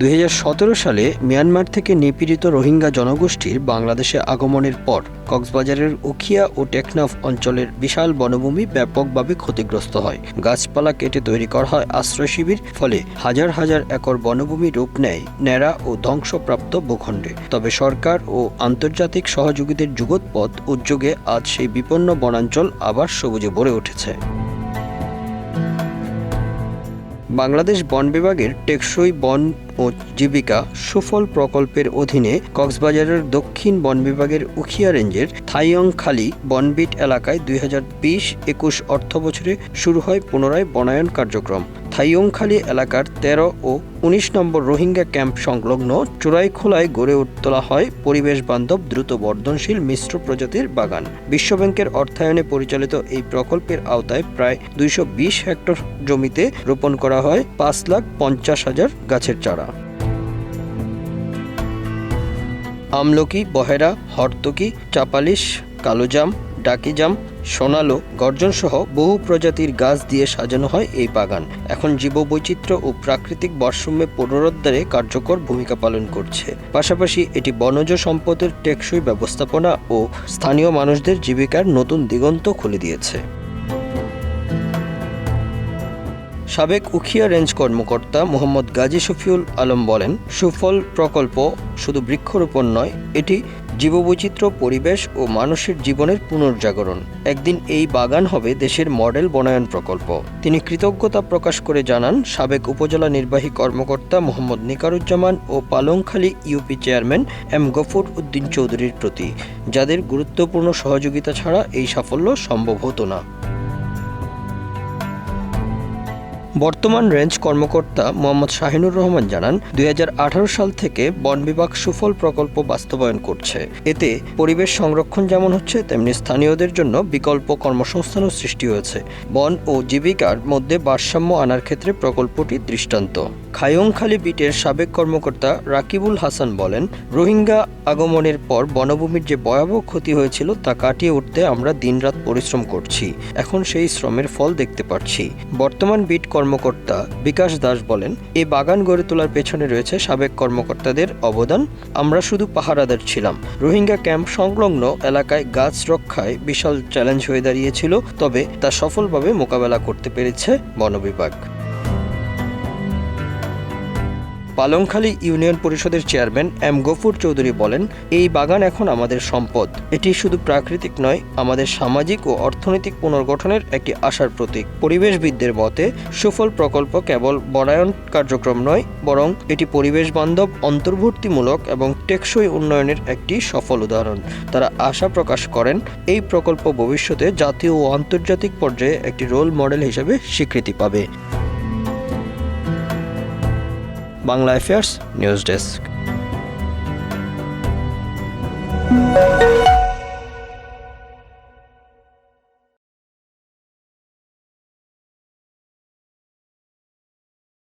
2017 সালে মিয়ানমার থেকে নিপীড়িত রোহিঙ্গা জনগোষ্ঠীর বাংলাদেশে আগমনের পর কক্সবাজারের উখিয়া ও টেকনাফ অঞ্চলের বিশাল বনভূমি ব্যাপকভাবে ক্ষতিগ্রস্ত হয়। গাছপালা কেটে তৈরি করা হয় আশ্রয় শিবির, ফলে হাজার হাজার একর বনভূমি রূপ নেয় ন্যাড়া ও ধ্বংসপ্রাপ্ত ভূখণ্ডে। তবে সরকার ও আন্তর্জাতিক সহযোগীদের যুগোৎপদ উদ্যোগে আজ সেই বিপন্ন বনাঞ্চল আবার সবুজে ভরে উঠেছে। বাংলাদেশ বন বিভাগের টেকসই বন ও জীবিকা সুফল প্রকল্পের অধীনে কক্সবাজারের দক্ষিণ বন বিভাগের উখিয়া রেঞ্জের থাইয়ংখালী বনবিট এলাকায় 2020-21 অর্থবছরে শুরু হয় পুনরায় বনায়ন কার্যক্রম। থাইয়ংখালী এলাকার 13 ও 19 নম্বর রোহিঙ্গা ক্যাম্প সংলগ্ন চোরাইখোলায় গড়ে তোলা হয় পরিবেশ বান্ধব দ্রুত বর্ধনশীল মিশ্র প্রজাতির বাগান। বিশ্বব্যাংকের অর্থায়নে পরিচালিত এই প্রকল্পের আওতায় প্রায় 220 হেক্টর জমিতে রোপণ করা হয় 5,50,000 গাছের চারা। আমলকি, বহেরা, হর্তকি, চাপালিশ, কালোজাম, ডাকিজাম, সোনালো, গর্জন সহ বহু প্রজাতির গাছ দিয়ে সাজানো হয় এই বাগান। এখন জীববৈচিত্র্য ও প্রাকৃতিক ভারসাম্য পুনরুদ্ধারে কার্যকর ভূমিকা পালন করছে। পাশাপাশি এটি বনজ সম্পদের টেকসই ব্যবস্থাপনা ও স্থানীয় মানুষদের জীবিকার নতুন দিগন্ত খুলে দিয়েছে। সাবেক উখিয়া রেঞ্জ কর্মকর্তা মোহাম্মদ গাজী শফিউল আলম বলেন, সুফল প্রকল্প শুধু বৃক্ষরোপণ নয়, এটি জীববৈচিত্র্য, পরিবেশ ও মানুষের জীবনের পুনর্জাগরণ। একদিন এই বাগান হবে দেশের মডেল বনায়ন প্রকল্প। তিনি কৃতজ্ঞতা প্রকাশ করে জানান, সাবেক উপজেলা নির্বাহী কর্মকর্তা মোহাম্মদ নিকারুজ্জামান ও Palongkhali UP chairman M Gafur Uddin চৌধুরীর প্রতি, যাদের গুরুত্বপূর্ণ সহযোগিতা ছাড়া এই সাফল্য সম্ভব হতো না। বর্তমান রেঞ্জ কর্মকর্তা মোহাম্মদ শাহিনুর রহমান জানান, 2018 সাল থেকে বন বিভাগ সুফল প্রকল্প বাস্তবায়ন করছে। এতে পরিবেশ সংরক্ষণ যেমন হচ্ছে, তেমনি স্থানীয়দের জন্য বিকল্প কর্মসংস্থানও সৃষ্টি হয়েছে। বন ও জীবিকার মধ্যে ভারসাম্য আনার ক্ষেত্রে প্রকল্পটি দৃষ্টান্ত। থাইয়ংখালী বিটের সাবেক কর্মকর্তা রাকিবুল হাসান বলেন, রোহিঙ্গা আগমনের পর বনভূমির যে ভয়াবহ ক্ষতি হয়েছিল তা কাটিয়ে উঠতে আমরা দিনরাত পরিশ্রম করছি। এখন সেই শ্রমের ফল দেখতে পাচ্ছি। বর্তমান বিট কর্মকর্তা বিকাশ দাস বলেন, এই বাগান গড়ে তোলার পেছনে রয়েছে সাবেক কর্মকর্তাদের অবদান। আমরা শুধু পাহারাদার ছিলাম। রোহিঙ্গা ক্যাম্প সংলগ্ন এলাকায় গাছ রক্ষায় বিশাল চ্যালেঞ্জ হয়ে দাঁড়িয়েছিল, তবে তা সফলভাবে মোকাবেলা করতে পেরেছে বন বিভাগ। পালংখালী ইউনিয়ন পরিষদের চেয়ারম্যান এম গফুর চৌধুরী বলেন, এই বাগান এখন আমাদের সম্পদ। এটি শুধু প্রাকৃতিক নয়, আমাদের সামাজিক ও অর্থনৈতিক পুনর্গঠনের একটি আশার প্রতীক। পরিবেশবিদদের মতে, সুফল প্রকল্প কেবল বনায়ন কার্যক্রম নয়, বরং এটি পরিবেশ বান্ধব, অন্তর্ভুক্তিমূলক এবং টেকসই উন্নয়নের একটি সফল উদাহরণ। তারা আশা প্রকাশ করেন, এই প্রকল্প ভবিষ্যতে জাতীয় ও আন্তর্জাতিক পর্যায়ে একটি রোল মডেল হিসেবে স্বীকৃতি পাবে। Bangla affairs news desk.